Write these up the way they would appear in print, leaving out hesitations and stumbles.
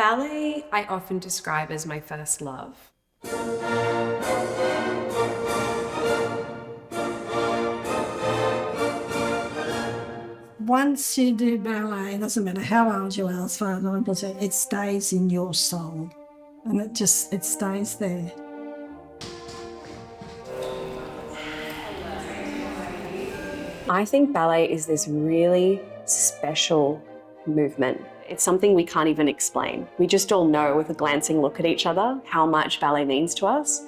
Ballet I often describe as my first love. Once you do ballet, it doesn't matter how old you are, as far as I'm concerned, it stays in your soul. And it stays there. I think ballet is this really special movement. It's something we can't even explain. We just all know with a glancing look at each other how much ballet means to us.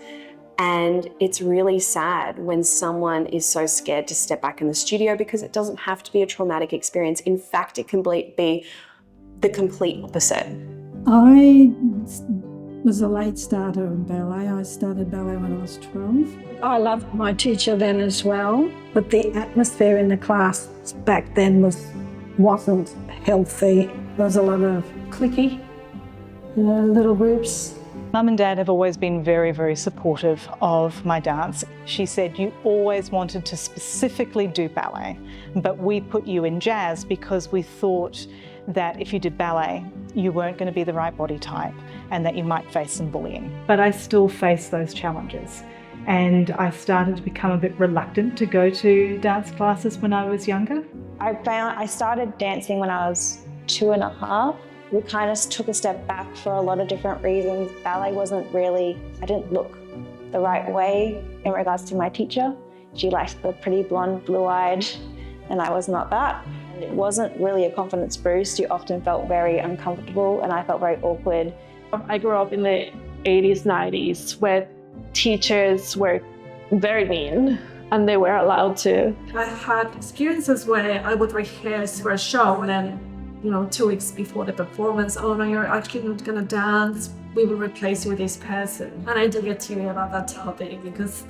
And it's really sad when someone is so scared to step back in the studio, because it doesn't have to be a traumatic experience. In fact, it can be the complete opposite. I was a late starter in ballet. I started ballet when I was 12. I loved my teacher then as well, but the atmosphere in the class back then wasn't healthy. There was a lot of cliquey, little groups. Mum and Dad have always been very, very supportive of my dance. She said, you always wanted to specifically do ballet, but we put you in jazz because we thought that if you did ballet, you weren't going to be the right body type and that you might face some bullying. But I still face those challenges. And I started to become a bit reluctant to go to dance classes when I was younger. I started dancing when I was 2.5. We kind of took a step back for a lot of different reasons. Ballet wasn't really, I didn't look the right way in regards to my teacher. She liked the pretty blonde, blue-eyed, and I was not that. And it wasn't really a confidence boost. You often felt very uncomfortable, and I felt very awkward. I grew up in the 80s, 90s, where teachers were very mean, and they were allowed to. I had experiences where I would rehearse for a show, and then 2 weeks before the performance, oh no, you're actually not gonna dance, we will replace you with this person. And I do get teary about that topic because,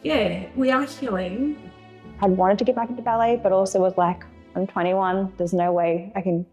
yeah, we are healing. I wanted to get back into ballet, but also was like, I'm 21, there's no way I can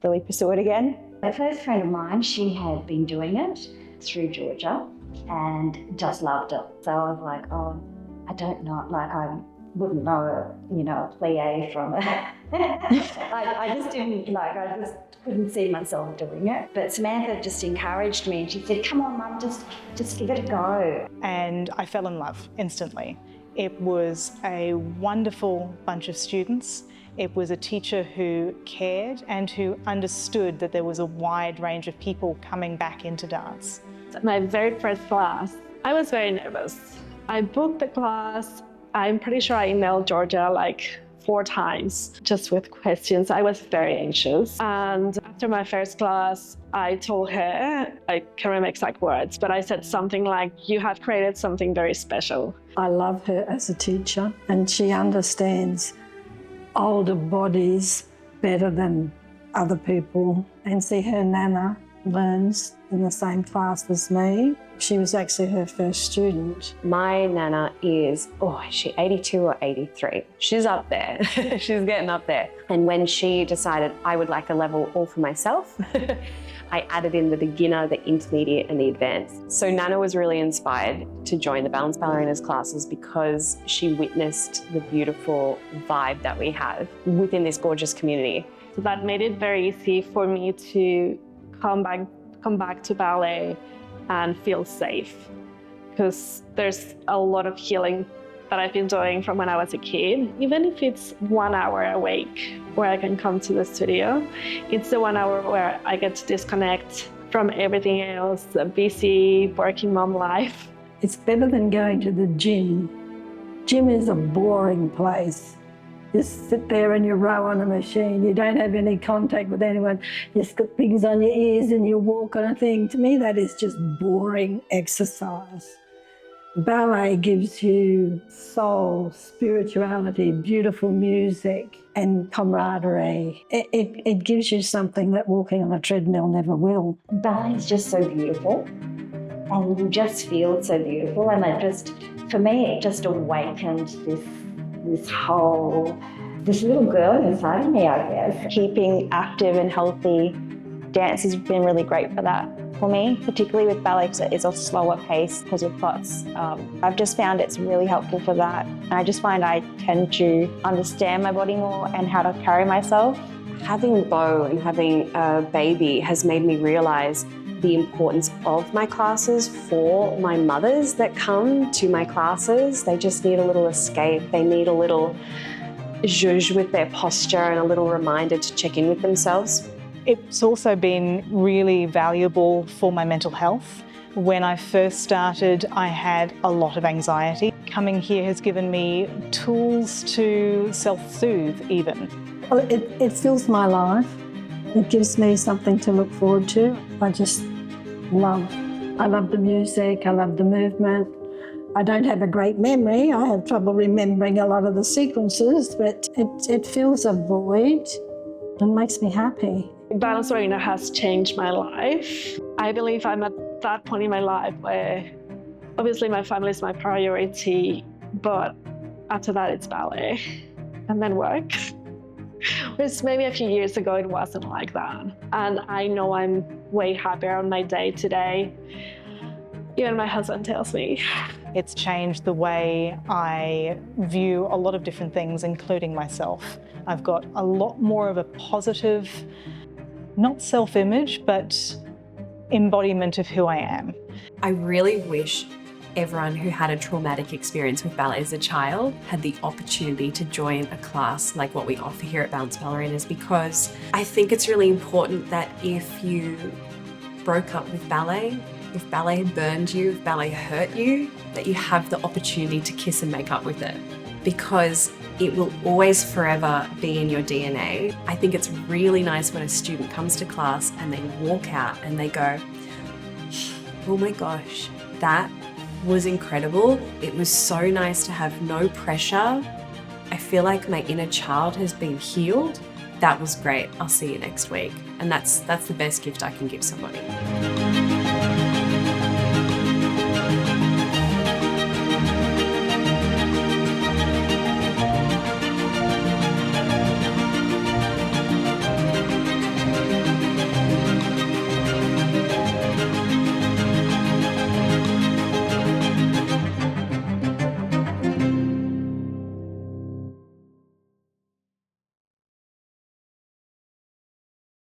really pursue it again. My first friend of mine, she had been doing it through Georgia and just loved it. So I was like, oh, I don't know, I wouldn't know a plie from it. I just didn't, I just couldn't see myself doing it. But Samantha just encouraged me, and she said, come on, Mum, just give it a go. And I fell in love instantly. It was a wonderful bunch of students. It was a teacher who cared and who understood that there was a wide range of people coming back into dance. My very first class, I was very nervous. I booked the class. I'm pretty sure I emailed Georgia like 4 times just with questions. I was very anxious. And after my first class, I told her, I can't remember exact words, but I said something like, you have created something very special. I love her as a teacher, and she understands older bodies better than other people. And see, her nana learns in the same class as me. She was actually her first student. My nana is, is she 82 or 83? She's up there. She's getting up there. And when she decided I would like a level all for myself, I added in the beginner, the intermediate, and the advanced. So Nana was really inspired to join the Balanced Ballerinas classes because she witnessed the beautiful vibe that we have within this gorgeous community. So that made it very easy for me to come back to ballet and feel safe, because there's a lot of healing that I've been doing from when I was a kid. Even if it's 1 hour a week where I can come to the studio, it's the 1 hour where I get to disconnect from everything else, the busy working mom life. It's better than going to the gym. Gym is a boring place. You sit there and you row on a machine. You don't have any contact with anyone. You just got things on your ears and you walk on a thing. To me, that is just boring exercise. Ballet gives you soul, spirituality, beautiful music, and camaraderie. It gives you something that walking on a treadmill never will. Ballet is just so beautiful, and you just feel so beautiful. And for me, it just awakened this little girl inside of me, I guess. Keeping active and healthy, dance has been really great for that for me, particularly with ballet because it is a slower pace because of plots. I've just found it's really helpful for that. And I just find I tend to understand my body more and how to carry myself. Having Beau and having a baby has made me realise the importance of my classes for my mothers that come to my classes. They just need a little escape. They need a little zhuzh with their posture and a little reminder to check in with themselves. It's also been really valuable for my mental health. When I first started, I had a lot of anxiety. Coming here has given me tools to self-soothe even. Well, it fills my life. It gives me something to look forward to. I love the music, I love the movement. I don't have a great memory. I have trouble remembering a lot of the sequences, but it fills a void and makes me happy. Balance Ballerina has changed my life. I believe I'm at that point in my life where obviously my family is my priority, but after that it's ballet and then work. Whereas maybe a few years ago it wasn't like that. And I know I'm way happier on my day today. Even my husband tells me. It's changed the way I view a lot of different things, including myself. I've got a lot more of a positive, not self-image, but embodiment of who I am. I really wish everyone who had a traumatic experience with ballet as a child had the opportunity to join a class like what we offer here at Adult Ballerinas, because I think it's really important that if you broke up with ballet, if ballet burned you, if ballet hurt you, that you have the opportunity to kiss and make up with it, because it will always forever be in your DNA. I think it's really nice when a student comes to class and they walk out and they go, oh my gosh, that was incredible. It was so nice to have no pressure. I feel like my inner child has been healed. That was great. I'll see you next week. And that's the best gift I can give somebody.